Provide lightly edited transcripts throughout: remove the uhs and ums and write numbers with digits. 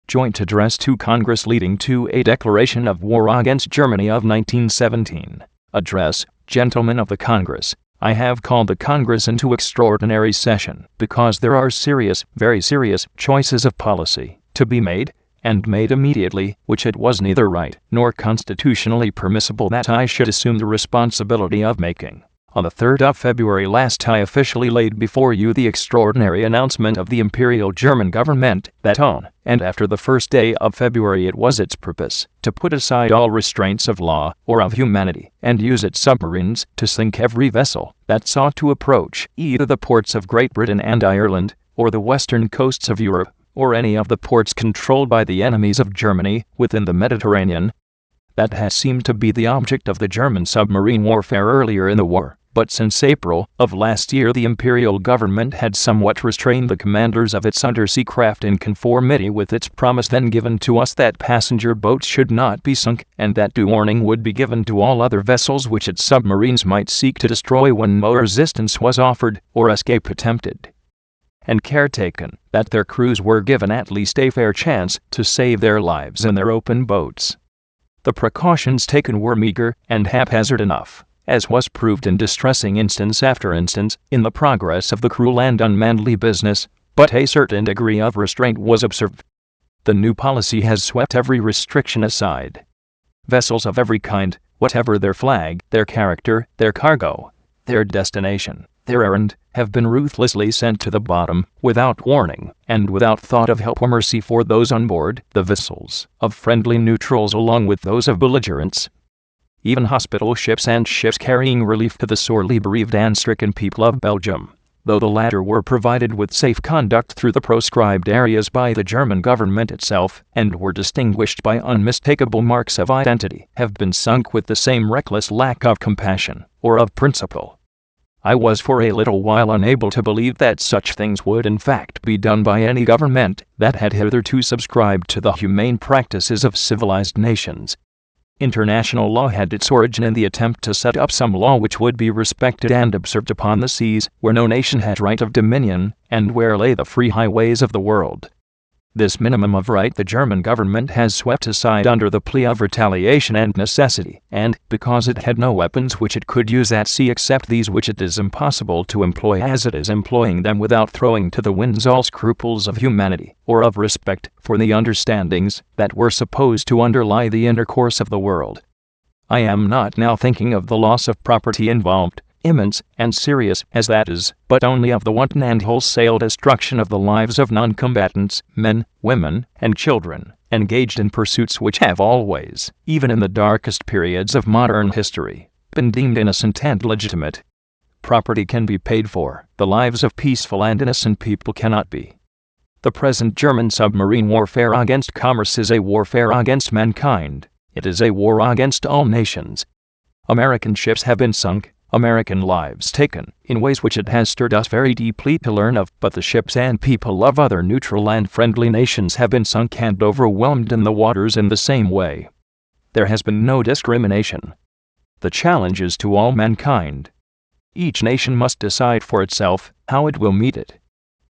Joint Address to Congress leading to a declaration of war against Germany of 1917. Address. Gentlemen of the Congress, I have called the Congress into extraordinary session because there are serious, very serious, choices of policy to be made, and made immediately, which it was neither right nor constitutionally permissible that I should assume the responsibility of making. On the 3rd of February last I officially laid before you the extraordinary announcement of the Imperial German government that on and after the 1st day of February it was its purpose to put aside all restraints of law or of humanity and use its submarines to sink every vessel that sought to approach either the ports of Great Britain and Ireland or the western coasts of Europe or any of the ports controlled by the enemies of Germany within the Mediterranean. That has seemed to be the object of the German submarine warfare earlier in the war. But since April of last year the Imperial government had somewhat restrained the commanders of its undersea craft in conformity with its promise then given to us that passenger boats should not be sunk, and that due warning would be given to all other vessels which its submarines might seek to destroy when no resistance was offered or escape attempted. And care taken that their crews were given at least a fair chance to save their lives in their open boats. The precautions taken were meager and haphazard enough, as was proved in distressing instance after instance in the progress of the cruel and unmanly business, but a certain degree of restraint was observed. The new policy has swept every restriction aside. Vessels of every kind, whatever their flag, their character, their cargo, their destination, their errand, have been ruthlessly sent to the bottom, without warning, and without thought of help or mercy for those on board the vessels of friendly neutrals along with those of belligerents. Even hospital ships and ships carrying relief to the sorely bereaved and stricken people of Belgium, though the latter were provided with safe conduct through the proscribed areas by the German government itself, and were distinguished by unmistakable marks of identity, have been sunk with the same reckless lack of compassion, or of principle. I was for a little while unable to believe that such things would in fact be done by any government that had hitherto subscribed to the humane practices of civilized nations. International law had its origin in the attempt to set up some law which would be respected and observed upon the seas, where no nation had right of dominion, and where lay the free highways of the world. This minimum of right the German government has swept aside under the plea of retaliation and necessity, and, because it had no weapons which it could use at sea except these which it is impossible to employ as it is employing them without throwing to the winds all scruples of humanity, or of respect for the understandings that were supposed to underlie the intercourse of the world. I am not now thinking of the loss of property involved, immense and serious as that is, but only of the wanton and wholesale destruction of the lives of non-combatants, men, women, and children, engaged in pursuits which have always, even in the darkest periods of modern history, been deemed innocent and legitimate. Property can be paid for, the lives of peaceful and innocent people cannot be. The present German submarine warfare against commerce is a warfare against mankind. It is a war against all nations. American ships have been sunk, American lives taken, in ways which it has stirred us very deeply to learn of, but the ships and people of other neutral and friendly nations have been sunk and overwhelmed in the waters in the same way. There has been no discrimination. The challenge is to all mankind. Each nation must decide for itself how it will meet it.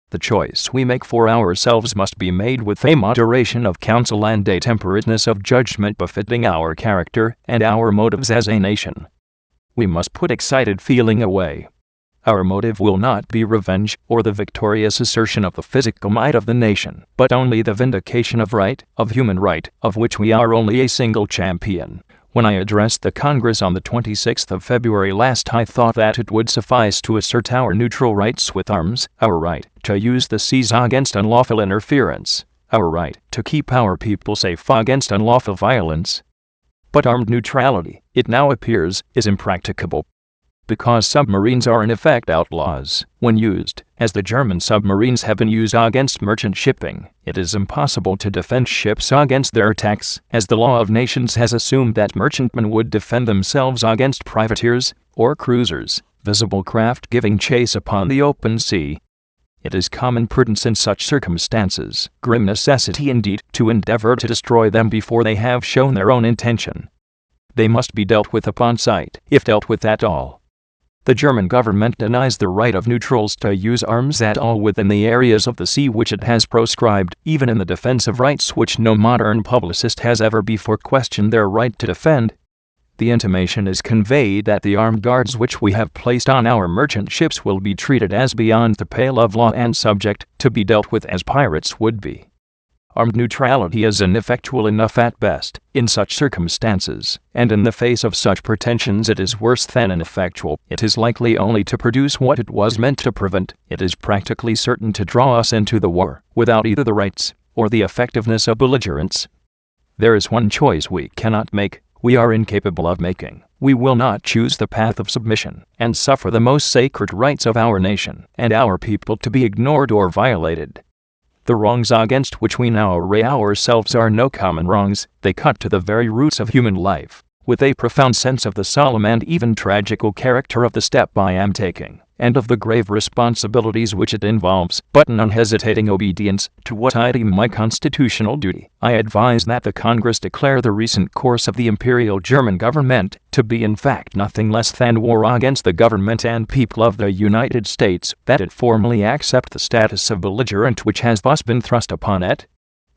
The choice we make for ourselves must be made with a moderation of counsel and a temperateness of judgment befitting our character and our motives as a nation. We must put excited feeling away. Our motive will not be revenge or the victorious assertion of the physical might of the nation, but only the vindication of right, of human right, of which we are only a single champion. When I addressed the Congress on the 26th of February last, I thought that it would suffice to assert our neutral rights with arms, our right to use the seas against unlawful interference, our right to keep our people safe against unlawful violence. But armed neutrality, it now appears, is impracticable. Because submarines are in effect outlaws, when used, as the German submarines have been used against merchant shipping, it is impossible to defend ships against their attacks, as the law of nations has assumed that merchantmen would defend themselves against privateers, or cruisers, visible craft giving chase upon the open sea. It is common prudence in such circumstances, grim necessity indeed, to endeavor to destroy them before they have shown their own intention. They must be dealt with upon sight, if dealt with at all. The German government denies the right of neutrals to use arms at all within the areas of the sea which it has proscribed, even in the defense of rights which no modern publicist has ever before questioned their right to defend. The intimation is conveyed that the armed guards which we have placed on our merchant ships will be treated as beyond the pale of law and subject to be dealt with as pirates would be. Armed neutrality is ineffectual enough at best, in such circumstances, and in the face of such pretensions it is worse than ineffectual. It is likely only to produce what it was meant to prevent. It is practically certain to draw us into the war, without either the rights or the effectiveness of belligerents. There is one choice we cannot make, we are incapable of making. We will not choose the path of submission, and suffer the most sacred rights of our nation and our people to be ignored or violated. The wrongs against which we now array ourselves are no common wrongs, they cut to the very roots of human life, with a profound sense of the solemn and even tragical character of the step I am taking, and of the grave responsibilities which it involves, but in unhesitating obedience to what I deem my constitutional duty, I advise that the Congress declare the recent course of the Imperial German government to be in fact nothing less than war against the government and people of the United States, that it formally accept the status of belligerent which has thus been thrust upon it,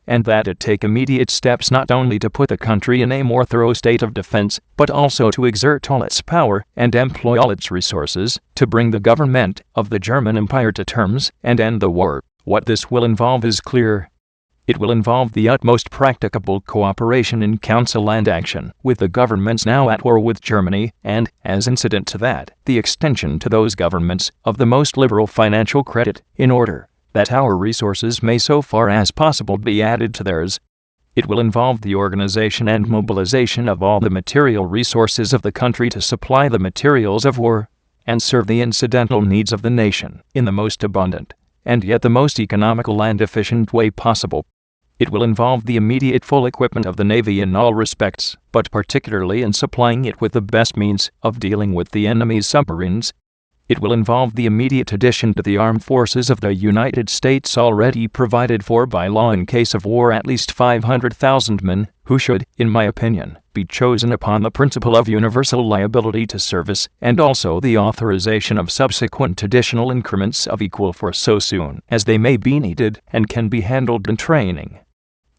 and that it take immediate steps not only to put the country in a more thorough state of defense, but also to exert all its power and employ all its resources to bring the government of the German Empire to terms and end the war. What this will involve is clear. It will involve the utmost practicable cooperation in council and action with the governments now at war with Germany, and, as incident to that, the extension to those governments of the most liberal financial credit, in order that our resources may so far as possible be added to theirs. It will involve the organization and mobilization of all the material resources of the country to supply the materials of war and serve the incidental needs of the nation in the most abundant and yet the most economical and efficient way possible. It will involve the immediate full equipment of the Navy in all respects, but particularly in supplying it with the best means of dealing with the enemy's submarines. It will involve the immediate addition to the armed forces of the United States already provided for by law in case of war at least 500,000 men, who should, in my opinion, be chosen upon the principle of universal liability to service, and also the authorization of subsequent additional increments of equal force so soon as they may be needed and can be handled in training.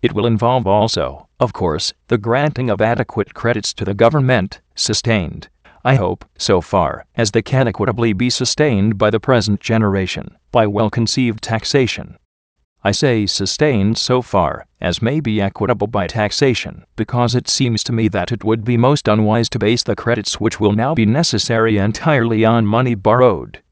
It will involve also, of course, the granting of adequate credits to the government, sustained, I hope, so far as they can equitably be sustained by the present generation, by well-conceived taxation. I say sustained so far as may be equitable by taxation, because it seems to me that it would be most unwise to base the credits which will now be necessary entirely on money borrowed.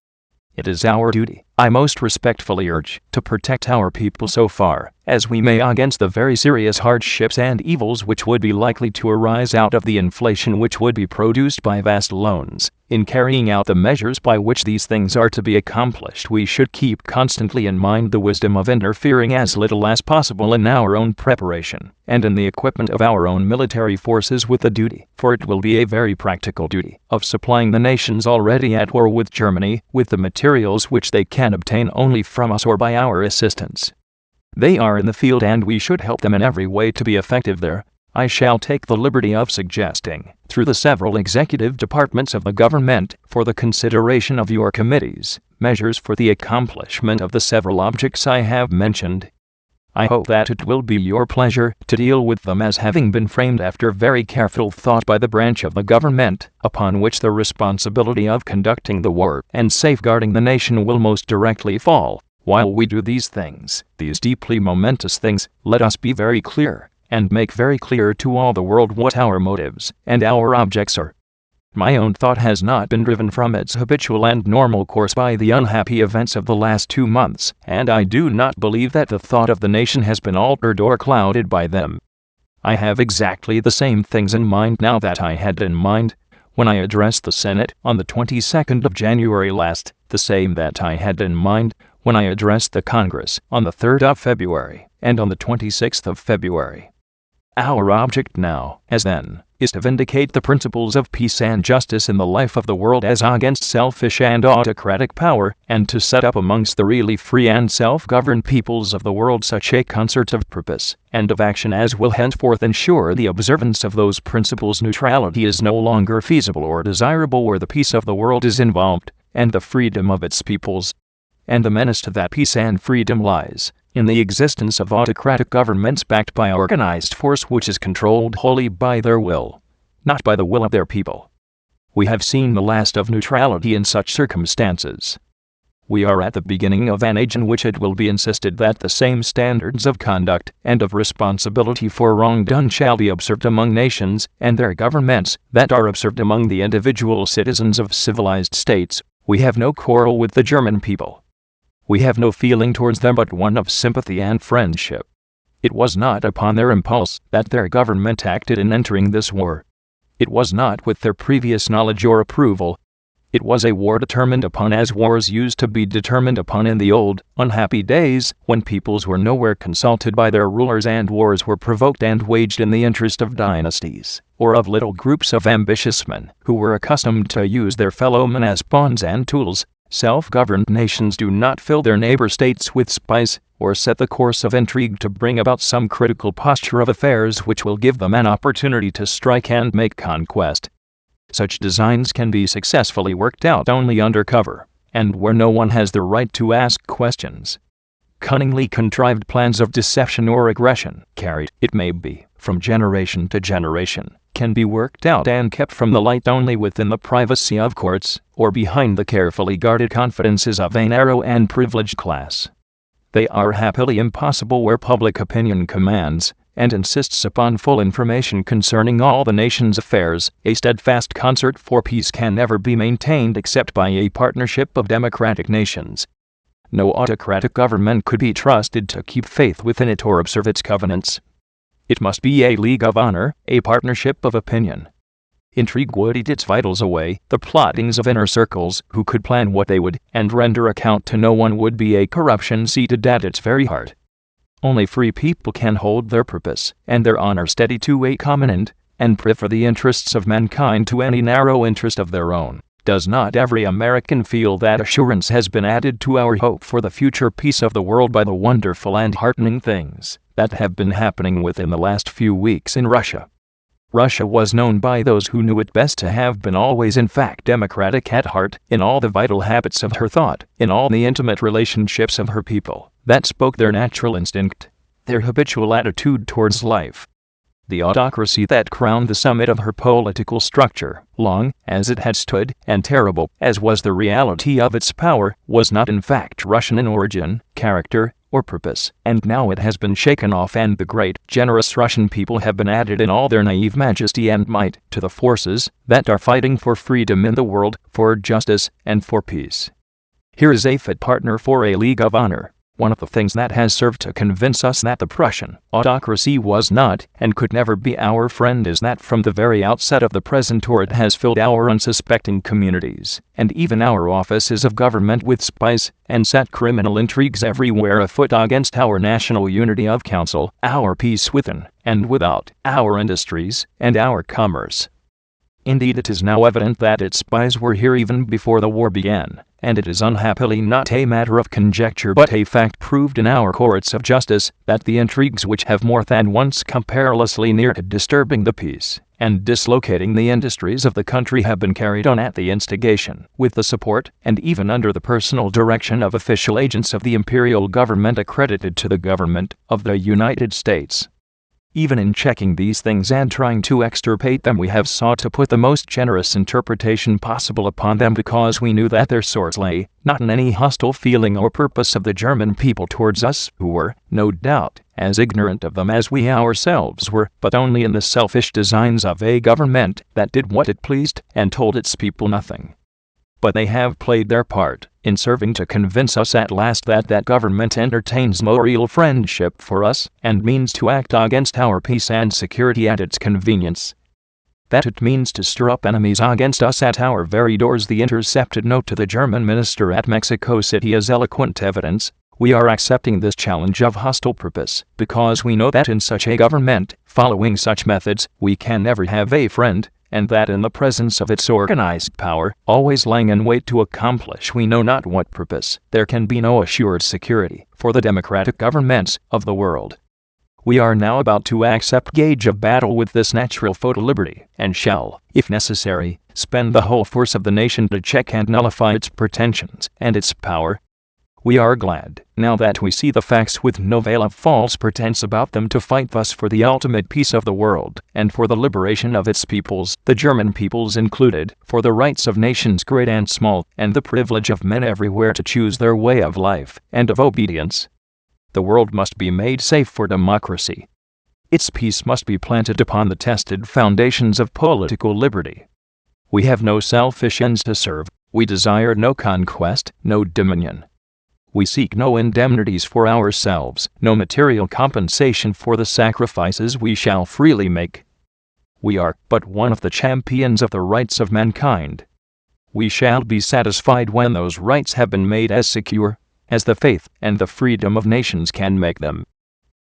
It is our duty, I most respectfully urge, to protect our people so far as we may against the very serious hardships and evils which would be likely to arise out of the inflation which would be produced by vast loans. In carrying out the measures by which these things are to be accomplished, we should keep constantly in mind the wisdom of interfering as little as possible in our own preparation and in the equipment of our own military forces with the duty, for it will be a very practical duty, of supplying the nations already at war with Germany with the materials which they can obtain only from us or by our assistance. They are in the field and we should help them in every way to be effective there. I shall take the liberty of suggesting, through the several executive departments of the government, for the consideration of your committees, measures for the accomplishment of the several objects I have mentioned. I hope that it will be your pleasure to deal with them as having been framed after very careful thought by the branch of the government upon which the responsibility of conducting the war and safeguarding the nation will most directly fall. While we do these things, these deeply momentous things, let us be very clear, and make very clear to all the world what our motives and our objects are. My own thought has not been driven from its habitual and normal course by the unhappy events of the last 2 months, and I do not believe that the thought of the nation has been altered or clouded by them. I have exactly the same things in mind now that I had in mind when I addressed the Senate on the 22nd of January last, the same that I had in mind when I addressed the Congress on the 3rd of February and on the 26th of February. Our object now, as then, is to vindicate the principles of peace and justice in the life of the world as against selfish and autocratic power, and to set up amongst the really free and self-governed peoples of the world such a concert of purpose and of action as will henceforth ensure the observance of those principles. Neutrality is no longer feasible or desirable where the peace of the world is involved, and the freedom of its peoples. And the menace to that peace and freedom lies in the existence of autocratic governments backed by organized force which is controlled wholly by their will, not by the will of their people. We have seen the last of neutrality in such circumstances. We are at the beginning of an age in which it will be insisted that the same standards of conduct and of responsibility for wrong done shall be observed among nations and their governments that are observed among the individual citizens of civilized states. We have no quarrel with the German people. We have no feeling towards them but one of sympathy and friendship. It was not upon their impulse that their government acted in entering this war. It was not with their previous knowledge or approval. It was a war determined upon as wars used to be determined upon in the old, unhappy days when peoples were nowhere consulted by their rulers and wars were provoked and waged in the interest of dynasties, or of little groups of ambitious men who were accustomed to use their fellow men as pawns and tools. Self-governed nations do not fill their neighbor states with spies, or set the course of intrigue to bring about some critical posture of affairs which will give them an opportunity to strike and make conquest. Such designs can be successfully worked out only under cover, and where no one has the right to ask questions. Cunningly contrived plans of deception or aggression, carried, it may be, from generation to generation, can be worked out and kept from the light only within the privacy of courts, or behind the carefully guarded confidences of a narrow and privileged class. They are happily impossible where public opinion commands and insists upon full information concerning all the nation's affairs. A steadfast concert for peace can never be maintained except by a partnership of democratic nations. No autocratic government could be trusted to keep faith within it or observe its covenants. It must be a league of honor, a partnership of opinion. Intrigue would eat its vitals away, the plottings of inner circles who could plan what they would, and render account to no one would be a corruption seated at its very heart. Only free people can hold their purpose and their honor steady to a common end, and prefer the interests of mankind to any narrow interest of their own. Does not every American feel that assurance has been added to our hope for the future peace of the world by the wonderful and heartening things that have been happening within the last few weeks in Russia? Russia was known by those who knew it best to have been always in fact democratic at heart, in all the vital habits of her thought, in all the intimate relationships of her people, that spoke their natural instinct, their habitual attitude towards life. The autocracy that crowned the summit of her political structure, long as it had stood, and terrible as was the reality of its power, was not in fact Russian in origin, character, or purpose, and now it has been shaken off and the great, generous Russian people have been added in all their naive majesty and might to the forces that are fighting for freedom in the world, for justice, and for peace. Here is a fit partner for a league of honor. One of the things that has served to convince us that the Prussian autocracy was not and could never be our friend is that from the very outset of the present war it has filled our unsuspecting communities and even our offices of government with spies and set criminal intrigues everywhere afoot against our national unity of counsel, our peace within and without, our industries and our commerce. Indeed, it is now evident that its spies were here even before the war began, and it is unhappily not a matter of conjecture but a fact proved in our courts of justice that the intrigues which have more than once come perilously near to disturbing the peace and dislocating the industries of the country have been carried on at the instigation, with the support, and even under the personal direction of official agents of the imperial government accredited to the government of the United States. Even in checking these things and trying to extirpate them, we have sought to put the most generous interpretation possible upon them because we knew that their source lay, not in any hostile feeling or purpose of the German people towards us, who were, no doubt, as ignorant of them as we ourselves were, but only in the selfish designs of a government that did what it pleased and told its people nothing. But they have played their part in serving to convince us at last that that government entertains no real friendship for us and means to act against our peace and security at its convenience. That it means to stir up enemies against us at our very doors. The intercepted note to the German minister at Mexico City is eloquent evidence. We are accepting this challenge of hostile purpose because we know that in such a government, following such methods, we can never have a friend, and that in the presence of its organized power, always lying in wait to accomplish we know not what purpose, there can be no assured security for the democratic governments of the world. We are now about to accept gauge of battle with this natural foe to liberty, and shall, if necessary, spend the whole force of the nation to check and nullify its pretensions and its power. We are glad, now that we see the facts with no veil of false pretense about them, to fight thus for the ultimate peace of the world, and for the liberation of its peoples, the German peoples included, for the rights of nations great and small, and the privilege of men everywhere to choose their way of life and of obedience. The world must be made safe for democracy. Its peace must be planted upon the tested foundations of political liberty. We have no selfish ends to serve. We desire no conquest, no dominion. We seek no indemnities for ourselves, no material compensation for the sacrifices we shall freely make. We are but one of the champions of the rights of mankind. We shall be satisfied when those rights have been made as secure as the faith and the freedom of nations can make them.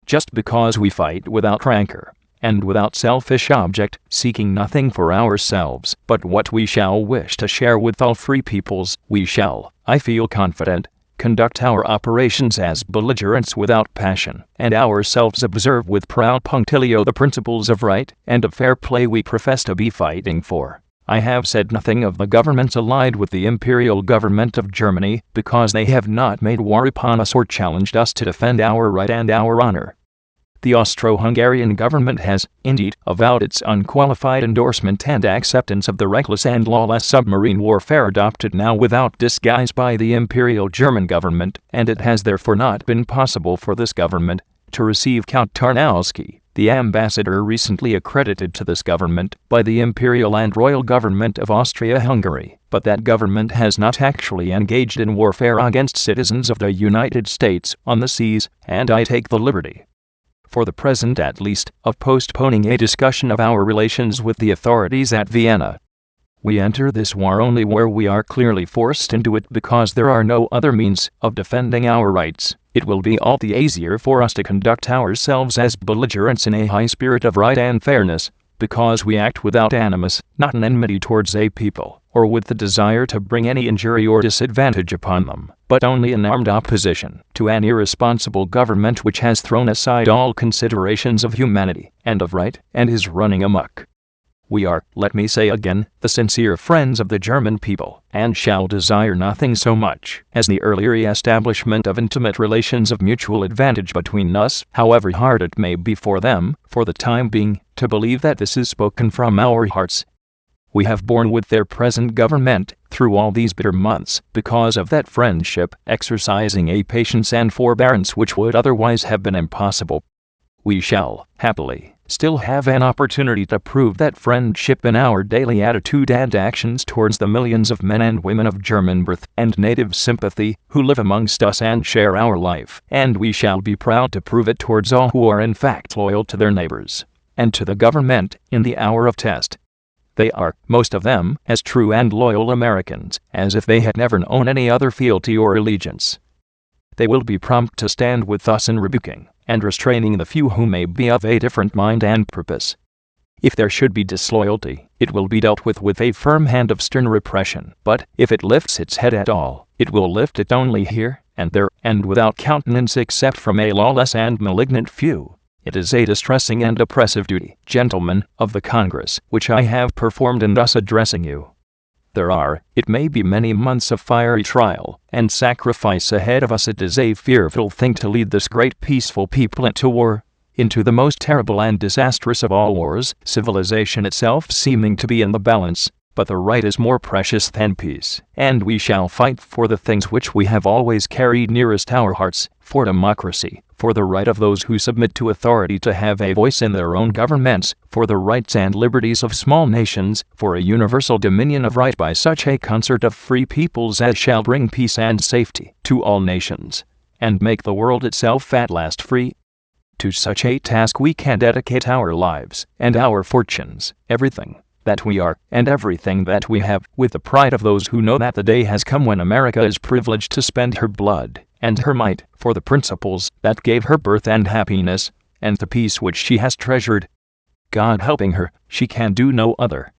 Just because we fight without rancor, and without selfish object, seeking nothing for ourselves but what we shall wish to share with all free peoples, we shall, I feel confident, conduct our operations as belligerents without passion, and ourselves observe with proud punctilio the principles of right and of fair play we profess to be fighting for. I have said nothing of the governments allied with the imperial government of Germany, because they have not made war upon us or challenged us to defend our right and our honor. The Austro-Hungarian government has, indeed, avowed its unqualified endorsement and acceptance of the reckless and lawless submarine warfare adopted now without disguise by the Imperial German government, and it has therefore not been possible for this government to receive Count Tarnowski, the ambassador recently accredited to this government by the Imperial and Royal Government of Austria-Hungary, but that government has not actually engaged in warfare against citizens of the United States on the seas, and I take the liberty, for the present at least, of postponing a discussion of our relations with the authorities at Vienna. We enter this war only where we are clearly forced into it because there are no other means of defending our rights. It will be all the easier for us to conduct ourselves as belligerents in a high spirit of right and fairness, because we act without animus, not in enmity towards a people, or with the desire to bring any injury or disadvantage upon them, but only in armed opposition to an irresponsible government which has thrown aside all considerations of humanity and of right, and is running amok. We are, let me say again, the sincere friends of the German people, and shall desire nothing so much as the early re-establishment of intimate relations of mutual advantage between us, however hard it may be for them, for the time being, to believe that this is spoken from our hearts. We have borne with their present government through all these bitter months because of that friendship, exercising a patience and forbearance which would otherwise have been impossible. We shall, happily, still have an opportunity to prove that friendship in our daily attitude and actions towards the millions of men and women of German birth and native sympathy who live amongst us and share our life, and we shall be proud to prove it towards all who are in fact loyal to their neighbors and to the government in the hour of test. They are, most of them, as true and loyal Americans as if they had never known any other fealty or allegiance. They will be prompt to stand with us in rebuking and restraining the few who may be of a different mind and purpose. If there should be disloyalty, it will be dealt with a firm hand of stern repression, but if it lifts its head at all, it will lift it only here and there, and without countenance except from a lawless and malignant few. It is a distressing and oppressive duty, gentlemen of the Congress, which I have performed in thus addressing you. There are, it may be, many months of fiery trial and sacrifice ahead of us. It is a fearful thing to lead this great peaceful people into war, into the most terrible and disastrous of all wars, civilization itself seeming to be in the balance. But the right is more precious than peace, and we shall fight for the things which we have always carried nearest our hearts, for democracy, for the right of those who submit to authority to have a voice in their own governments, for the rights and liberties of small nations, for a universal dominion of right by such a concert of free peoples as shall bring peace and safety to all nations, and make the world itself at last free. To such a task we can dedicate our lives and our fortunes, everything that we are, and everything that we have, with the pride of those who know that the day has come when America is privileged to spend her blood and her might for the principles that gave her birth and happiness, and the peace which she has treasured. God helping her, she can do no other.